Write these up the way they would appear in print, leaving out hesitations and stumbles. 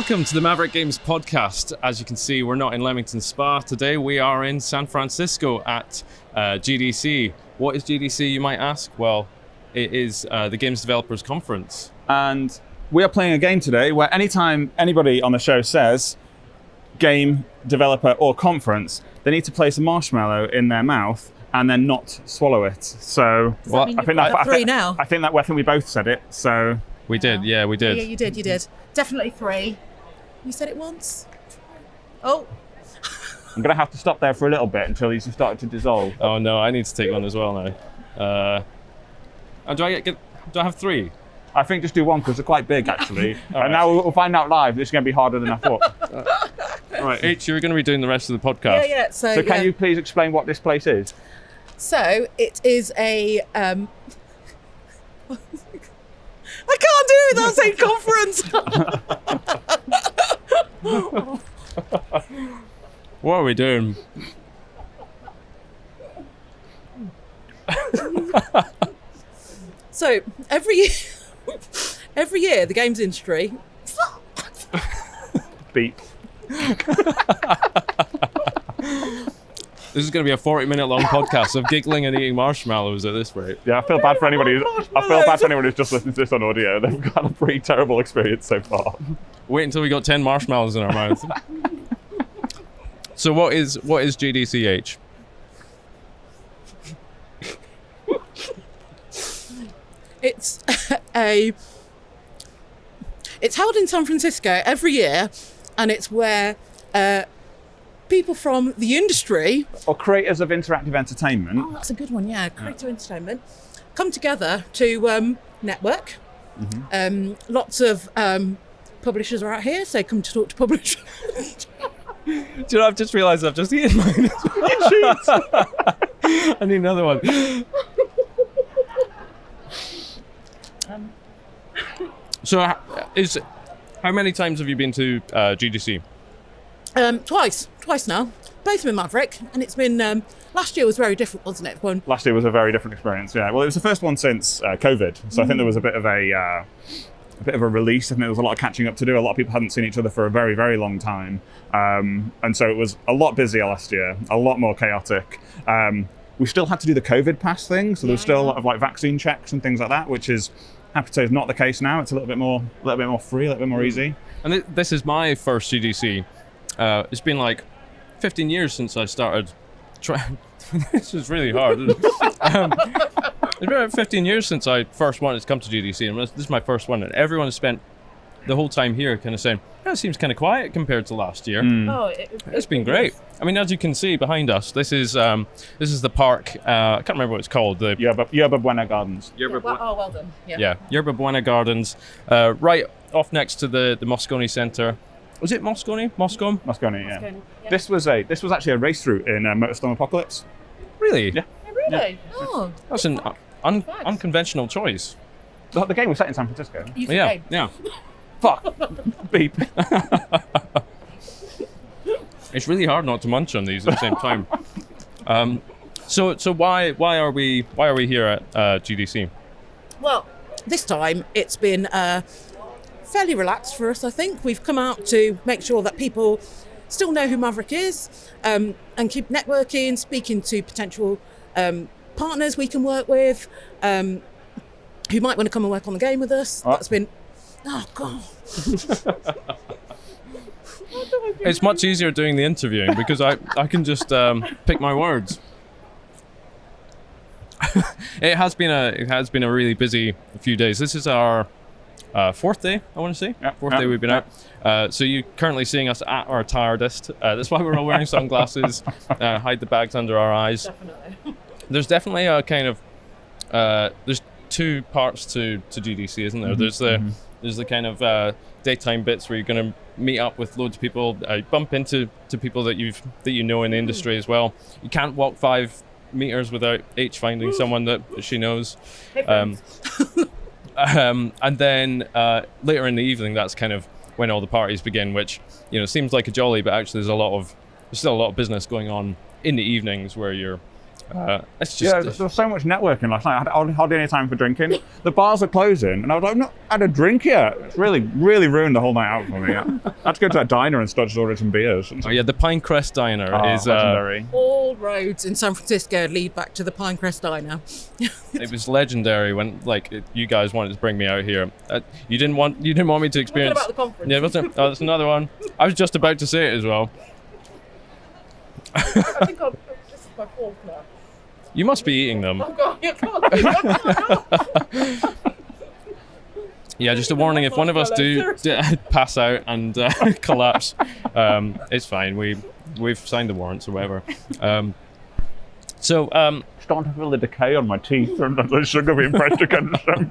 Welcome to the Maverick Games podcast. As you can see, we're not in Leamington Spa today. We are in San Francisco at GDC. What is GDC, you might ask? Well, it is the Games Developers Conference. And we are playing a game today where anytime anybody on the show says game, developer, or conference, they need to place a marshmallow in their mouth and then not swallow it. So I think we both said it. So we did, yeah, we did. Yeah, you did. Definitely 3. You said it once. Oh. I'm gonna have to stop there for a little bit until these have started to dissolve. Oh no, I need to take one as well now. Do I have 3? I think just do one because they're quite big actually. And now we'll find out live. This is going to be harder than I thought. All right, H, you're going to be doing the rest of the podcast. Yeah. So can you please explain what this place is? So it is a. I can't do it without saying conference. What are we doing? So every year, the games industry. Beep. This is going to be a 40-minute long podcast of giggling and eating marshmallows at this rate. Yeah, I feel bad for anybody who's just listening to this on audio. They've got a pretty terrible experience so far. Wait until we got 10 marshmallows in our mouth. So what is GDCH? It's held in San Francisco every year, and it's where people from the industry or creators of interactive entertainment. Oh, that's a good one. Yeah, creative entertainment come together to network. Mm-hmm. Lots of publishers are out here, so come to talk to publishers. Do you know, I've just realised I've just eaten mine. I need another one. So, how many times have you been to GDC? Twice now. Both with Maverick, and it's been. Last year was very different, wasn't it? Last year was a very different experience. Yeah. Well, it was the first one since COVID, so I think there was a bit of a release. I think there was a lot of catching up to do. A lot of people hadn't seen each other for a very, very long time, and so it was a lot busier last year, a lot more chaotic. We still had to do the COVID pass thing, so there was still a lot of like vaccine checks and things like that, which is happy to say is not the case now. It's a little bit more free, a little bit more easy. And this is my first GDC. It's been like 15 years since I started trying. This is really hard. It's been about 15 years since I first wanted to come to GDC, and this is my first one. And everyone has spent the whole time here kind of saying, it seems kind of quiet compared to last year. Oh, it's been great. I mean, as you can see behind us, this is the park. I can't remember what it's called. The Yerba Buena Gardens. Well done. Yeah, Yerba Buena Gardens, right off next to the Moscone Centre. Was it Moscone? Moscone, yeah. This was actually a race route in Motorstorm Apocalypse. Really? Yeah. Really? Yeah. Oh. That's an unconventional choice. The game was set in San Francisco. Yeah. Fuck. Beep. It's really hard not to munch on these at the same time. So why are we here at GDC? Well, this time it's been fairly relaxed for us. I think we've come out to make sure that people still know who Maverick is, and keep networking, speaking to potential partners we can work with, who might want to come and work on the game with us. That's been. Oh God. It's much easier doing the interviewing because I can just pick my words. It has been a really busy few days. This is our 4th day, I want to say. Fourth day we've been out. So you're currently seeing us at our tiredest. That's why we're all wearing sunglasses, hide the bags under our eyes. Definitely. There's definitely a kind of there's 2 parts to GDC, isn't there? Mm-hmm. There's the kind of daytime bits where you're going to meet up with loads of people, bump into people that you know in the industry as well. You can't walk 5 meters without H finding someone that she knows. And then later in the evening, that's kind of when all the parties begin, which seems like a jolly, but actually there's still a lot of business going on in the evenings where you're It's Yeah, just there was so much networking last night. I had hardly any time for drinking. The bars are closing, and I was like, I've not had a drink yet. It's really ruined the whole night out for me. I had to go to a diner and start ordering some beers. oh yeah, the Pinecrest Diner is legendary. All roads in San Francisco lead back to the Pinecrest Diner. it was legendary when you guys wanted to bring me out here. You didn't want me to experience. What about the conference? Yeah, wasn't it? Oh, that's another one. I was just about to say it as well. I think this is my fourth now. You must be eating them. Oh God, you can't. Yeah, just a warning, if one of us do pass out and collapse, it's fine. We've signed the warrants or whatever. Starting to feel the decay on my teeth and the sugar being pressed against them.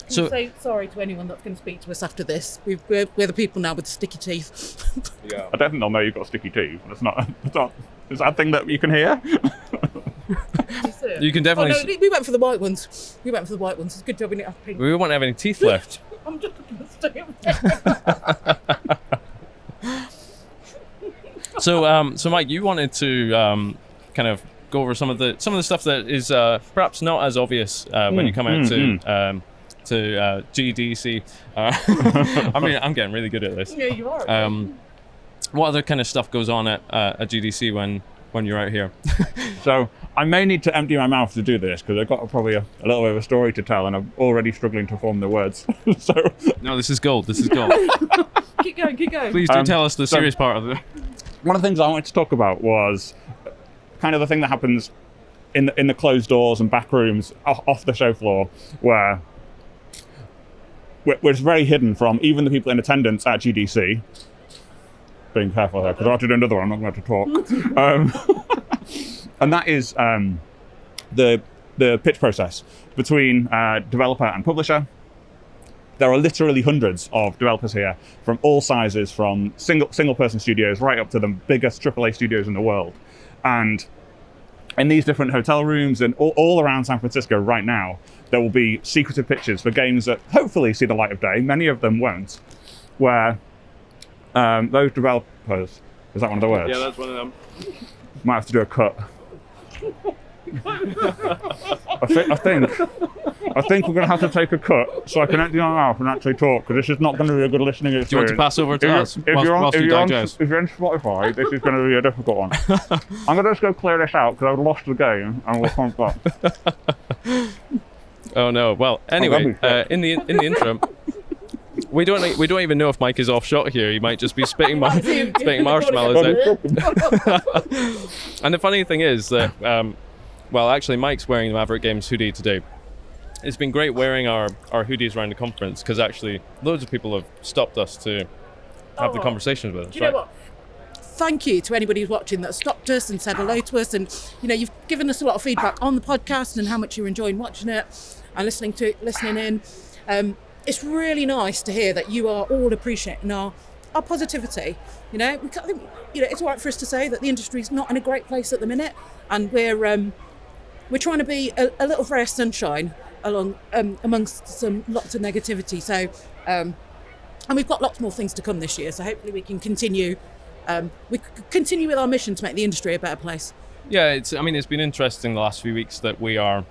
So say sorry to anyone that's going to speak to us after this. We're the people now with sticky teeth. Yeah. I don't think they'll know you've got sticky teeth. Is that a thing that you can hear? You can definitely. Oh, no, we went for the white ones. It's a good job we didn't have pink. We won't have any teeth left. I'm just looking to stay. So Mike, you wanted to kind of go over some of the stuff that is perhaps not as obvious when you come out to GDC. I mean, I'm getting really good at this. Yeah, you are. What other kind of stuff goes on at GDC when you're out here? So I may need to empty my mouth to do this because I've got probably a little bit of a story to tell, and I'm already struggling to form the words. So no, this is gold. This is gold. Keep going. Please do tell us the serious part of it. One of the things I wanted to talk about was kind of the thing that happens in the closed doors and back rooms off the show floor, where it's very hidden from even the people in attendance at GDC. Being careful here, because I have to do another one. I'm not going to talk. And that is the pitch process between developer and publisher. There are literally hundreds of developers here from all sizes, from single person studios right up to the biggest AAA studios in the world. And in these different hotel rooms and all around San Francisco right now, there will be secretive pitches for games that hopefully see the light of day. Many of them won't, where those developers, is that one of the words? Yeah, that's one of them. Might have to do a cut. I think we're going to have to take a cut so I can empty my mouth and actually talk, because this is not going to be a good listening experience. Do you want to pass over to us if you're on Spotify, this is going to be a difficult one. I'm going to just go clear this out because I've lost the game and we'll come back. Oh no. Well, anyway, in the interim, we don't even know if Mike is off shot here. He might just be spitting marshmallows out. And the funny thing is that, actually, Mike's wearing the Maverick Games hoodie today. It's been great wearing our hoodies around the conference, because actually loads of people have stopped us to have the conversations with us. Do you know what? Thank you to anybody who's watching that stopped us and said hello to us, and you've given us a lot of feedback on the podcast and how much you're enjoying watching it and listening in. It's really nice to hear that you are all appreciating our positivity. I think it's all right for us to say that the industry's not in a great place at the minute, and we're trying to be a little ray of sunshine amongst lots of negativity. So, and we've got lots more things to come this year. So hopefully we can continue. Continue with our mission to make the industry a better place. Yeah, it's been interesting the last few weeks that we are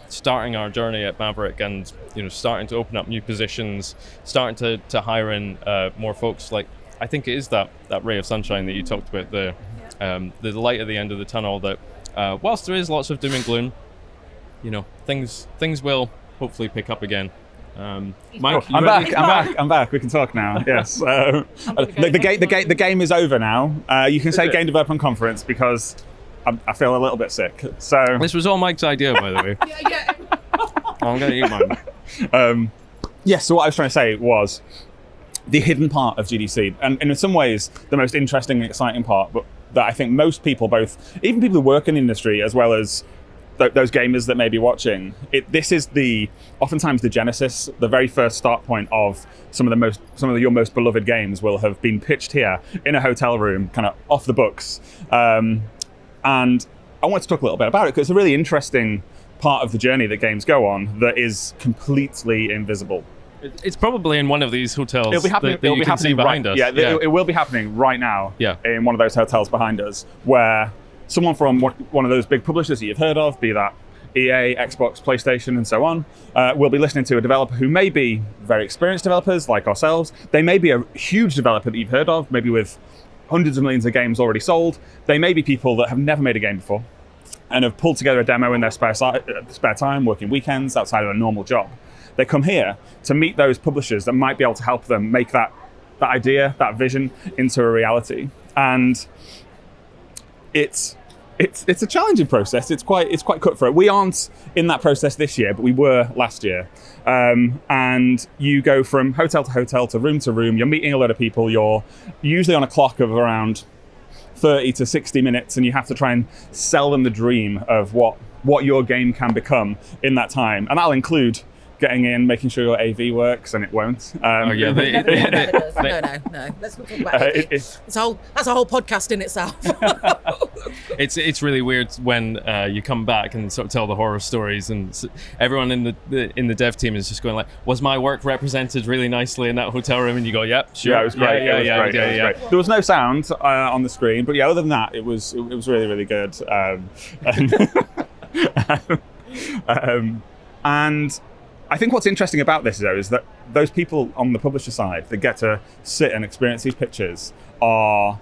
starting our journey at Maverick, and starting to open up new positions, starting to hire in more folks. Like, I think it is that ray of sunshine that you talked about, the light at the end of the tunnel, that whilst there is lots of doom and gloom, things will hopefully pick up again. Mike, I'm back. We can talk now. Yes. The game is over now. You can say Game Development Conference because I feel a little bit sick. So this was all Mike's idea, by the way. Yeah. I'm going to eat mine. Yes. So what I was trying to say was the hidden part of GDC, and in some ways the most interesting and exciting part, but that I think most people, even people who work in the industry as well as those gamers that may be watching, this is oftentimes the genesis, the very first start point of some of your most beloved games will have been pitched here in a hotel room, kind of off the books. And I want to talk a little bit about it because it's a really interesting part of the journey that games go on that is completely invisible. It's probably in one of these hotels. It'll be happening. That you can see behind us. Yeah, it will be happening right now. Yeah. In one of those hotels behind us, where someone from one of those big publishers that you've heard of, be that EA, Xbox, PlayStation, and so on, will be listening to a developer who may be very experienced developers like ourselves. They may be a huge developer that you've heard of, maybe with hundreds of millions of games already sold. They may be people that have never made a game before and have pulled together a demo in their spare time, working weekends outside of a normal job. They come here to meet those publishers that might be able to help them make that idea, that vision into a reality. And it's a challenging process. It's quite cutthroat. We aren't in that process this year, but we were last year. And you go from hotel to room. You're meeting a lot of people. You're usually on a clock of around 30 to 60 minutes, and you have to try and sell them the dream of what your game can become in that time. And that'll include getting in, making sure your AV works, and it won't. No. Let's not talk about it. That's a whole podcast in itself. It's really weird when you come back and sort of tell the horror stories, and everyone in the dev team is just going like, "Was my work represented really nicely in that hotel room?" And you go, "Yep, sure." Yeah, it was great. It was great. There was no sound on the screen, but yeah, other than that, it was really, really good. And I think what's interesting about this, though, is that those people on the publisher side that get to sit and experience these pitches are,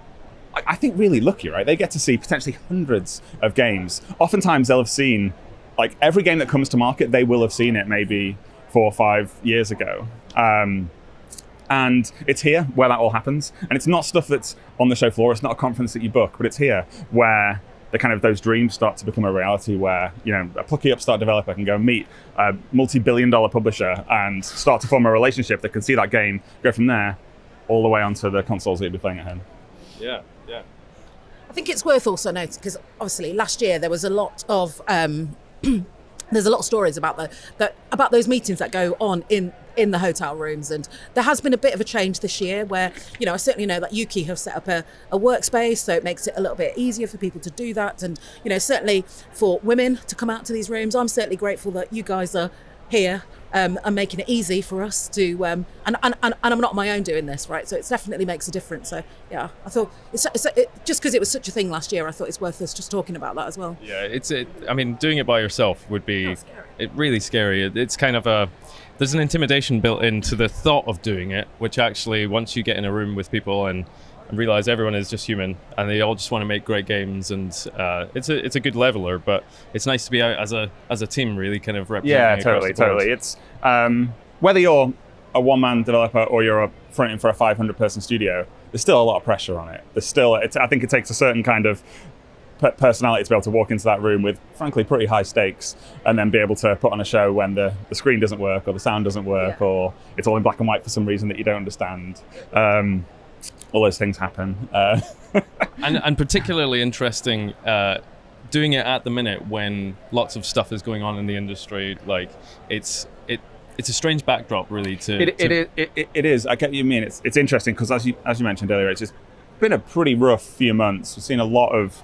I think, really lucky, right? They get to see potentially hundreds of games. Oftentimes they'll have seen, like, every game that comes to market, they will have seen it maybe 4 or 5 years ago. And it's here where that all happens. And it's not stuff that's on the show floor. It's not a conference that you book, but it's here where those dreams start to become a reality, where, you know, a plucky upstart developer can go meet a multi-billion-dollar publisher and start to form a relationship that can see that game go from there all the way onto the consoles that you'll be playing at home. Yeah. I think it's worth also noting, because obviously last year there was a lot of there's a lot of stories about about those meetings that go on in the hotel rooms, and there has been a bit of a change this year where, you know, I certainly know that Yuki have set up a workspace, so it makes it a little bit easier for people to do that. And, you know, certainly for women to come out to these rooms, I'm certainly grateful that you guys are here and making it easy for us to and I'm not on my own doing this, right? So it definitely makes a difference. So yeah, I thought just because it was such a thing last year, I thought it's worth us just talking about that as well. Yeah, I mean, doing it by yourself would be really scary. It's kind of there's an intimidation built into the thought of doing it, which actually, once you get in a room with people and realize everyone is just human and they all just want to make great games, and it's a good leveler. But it's nice to be out as a team, really kind of representing. Yeah, totally. It's whether you're a one-man developer or you're fronting for a 500-person studio, there's still a lot of pressure on it. I think it takes a certain kind of personality to be able to walk into that room with, frankly, pretty high stakes, and then be able to put on a show when the screen doesn't work or the sound doesn't work, or it's all in black and white for some reason that you don't understand. All those things happen. And particularly interesting doing it at the minute when lots of stuff is going on in the industry. Like, it's a strange backdrop, really. It is. I get what you mean. It's interesting because, as you mentioned earlier, it's just been a pretty rough few months. We've seen a lot of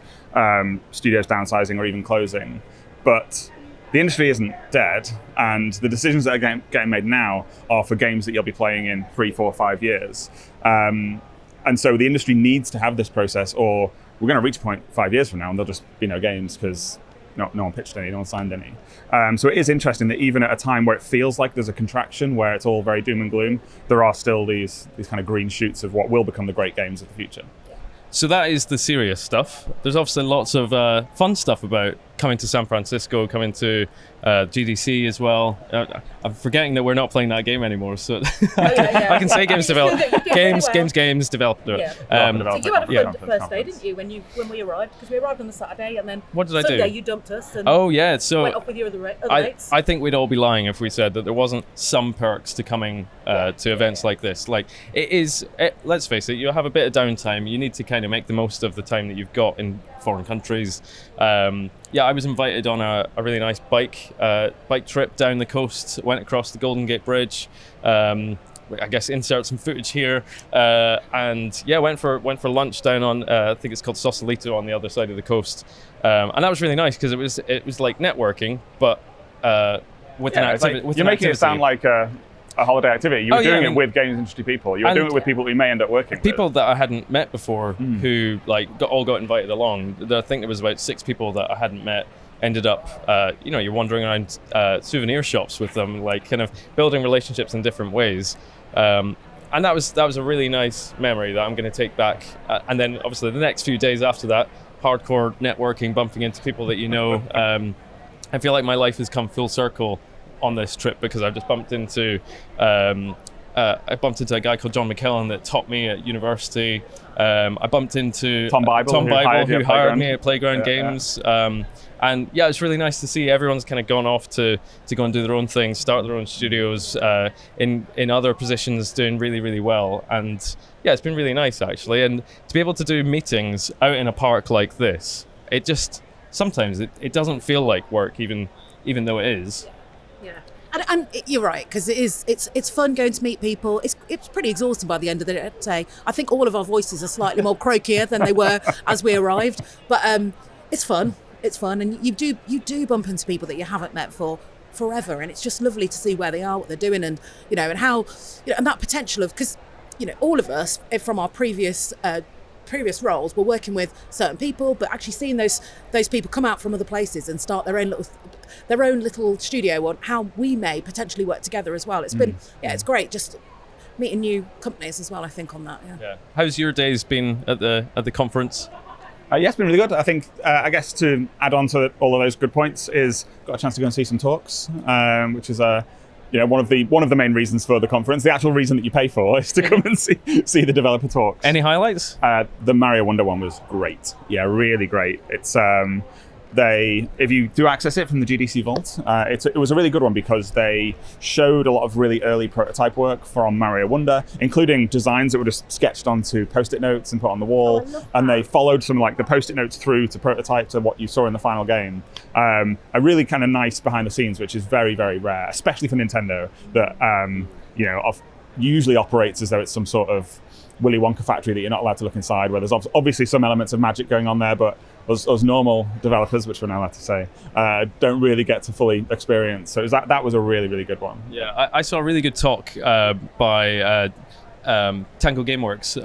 studios downsizing or even closing, but the industry isn't dead, and the decisions that are getting made now are for games that you'll be playing in 3, 4, 5 years. And so the industry needs to have this process, or we're going to reach a point 5 years from now and there'll just be no games because no one pitched any, no one signed any. So it is interesting that even at a time where it feels like there's a contraction, where it's all very doom and gloom, there are still these kind of green shoots of what will become the great games of the future. So that is the serious stuff. There's obviously lots of fun stuff about coming to San Francisco, coming to GDC as well. I'm forgetting that we're not playing that game anymore, so I can say games developed. Games developed. Yeah. So you had a fun first day, didn't you, when we arrived? Because we arrived on the Saturday, and then what did I do? Sunday you dumped us and so went off with your other mates. I think we'd all be lying if we said that there wasn't some perks to coming to events like this. Like, let's face it, you have a bit of downtime. You need to kind of make the most of the time that you've got in foreign countries. I was invited on a really nice bike trip down the coast. Went across the Golden Gate Bridge. I guess insert some footage here, and went for lunch down on I think it's called Sausalito on the other side of the coast, and that was really nice because it was like networking, but with an activity. You're making it sound like a a holiday activity. You were doing I mean, it with games industry people. You were doing it with people that you may end up working with. People that I hadn't met before who all got invited along. I think there was about 6 people that I hadn't met. Ended up, you're wandering around souvenir shops with them, like kind of building relationships in different ways. And that was a really nice memory that I'm going to take back. And then obviously the next few days after that, hardcore networking, bumping into people that you know. I feel like my life has come full circle on this trip because I've just bumped into a guy called John McKellen that taught me at university. I bumped into Tom Bible who hired me at Playground Games. And yeah, it's really nice to see everyone's kind of gone off to go and do their own thing, start their own studios in other positions, doing really, really well. And yeah, it's been really nice actually. And to be able to do meetings out in a park like this, it just sometimes it doesn't feel like work, even though it is. Yeah. And you're right, because it's fun going to meet people. It's pretty exhausting by the end of the day. I think all of our voices are slightly more croakier than they were as we arrived, but it's fun. It's fun, and you do bump into people that you haven't met for forever, and it's just lovely to see where they are, what they're doing, and and how and that potential of, because all of us from our previous roles were working with certain people, but actually seeing those people come out from other places and start their own little studio on how we may potentially work together as well. It's been it's great just meeting new companies as well, I think, on that. Yeah. How's your days been at the conference? Yeah, it's been really good. I think, I guess to add on to all of those good points is got a chance to go and see some talks, which is one of the main reasons for the conference. The actual reason that you pay for is to come and see the developer talks. Any highlights? The Mario Wonder one was great. Yeah, really great. It's if you do access it from the GDC Vault, it was a really good one because they showed a lot of really early prototype work from Mario Wonder, including designs that were just sketched onto post-it notes and put on the wall, and they followed some the post-it notes through to prototype to what you saw in the final game. A really kind of nice behind the scenes, which is very, very rare, especially for Nintendo, that usually operates as though it's some sort of Willy Wonka factory that you're not allowed to look inside, where there's obviously some elements of magic going on there, but us normal developers, which we're not allowed to say, don't really get to fully experience. So that was a really, really good one. Yeah, I saw a really good talk by Tango Gameworks,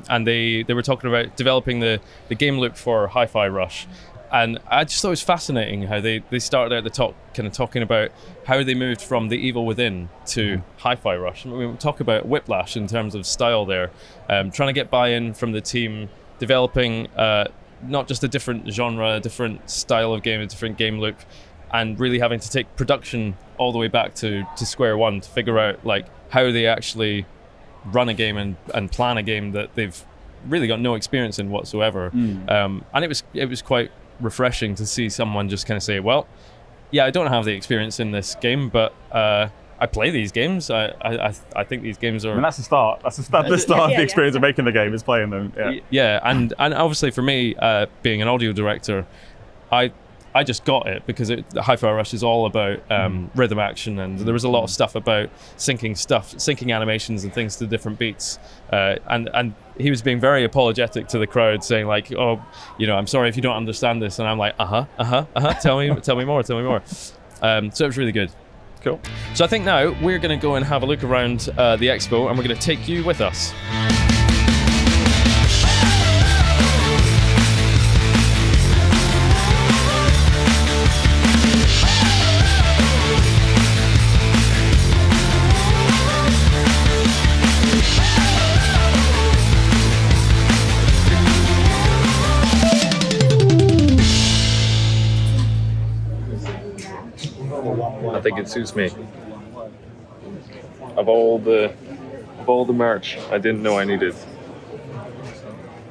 and they were talking about developing the game loop for Hi-Fi Rush. And I just thought it was fascinating how they started out the talk kind of talking about how they moved from The Evil Within to Hi-Fi Rush. And we talk about whiplash in terms of style there, trying to get buy-in from the team, developing not just a different genre, a different style of game, a different game loop, and really having to take production all the way back to square one to figure out how they actually run a game and plan a game that they've really got no experience in whatsoever. And it was quite refreshing to see someone just kind of say, well, yeah, I don't have the experience in this game, but I play these games. I think these games are... I mean, that's the start. That's the start of the experience of making the game, is playing them. Yeah, and obviously for me, being an audio director, I just got it because Hi-Fi Rush is all about rhythm action, and there was a lot of stuff about syncing animations and things to different beats. And he was being very apologetic to the crowd, saying I'm sorry if you don't understand this. And I'm like, tell me more. So it was really good. Cool. So I think now we're going to go and have a look around the expo, and we're going to take you with us. I think it suits me. Of all the merch I didn't know I needed,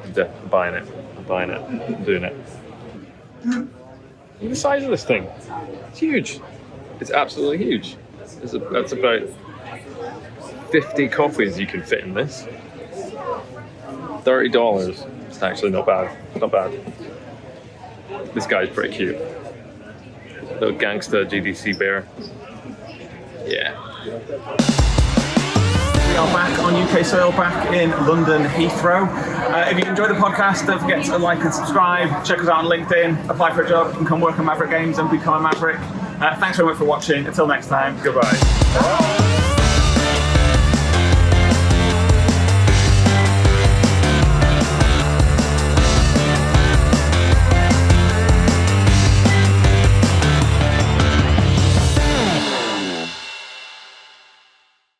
I'm buying it. I'm doing it. Look at the size of this thing. It's huge. It's absolutely huge. That's about 50 coffees you can fit in this. $30. It's actually not bad. Not bad. This guy's pretty cute. Little gangster GDC bear. Yeah. We are back on UK soil, back in London Heathrow. If you enjoyed the podcast, don't forget to like and subscribe. Check us out on LinkedIn. Apply for a job. You can come work on Maverick Games and become a Maverick. Thanks very much for watching. Until next time, goodbye.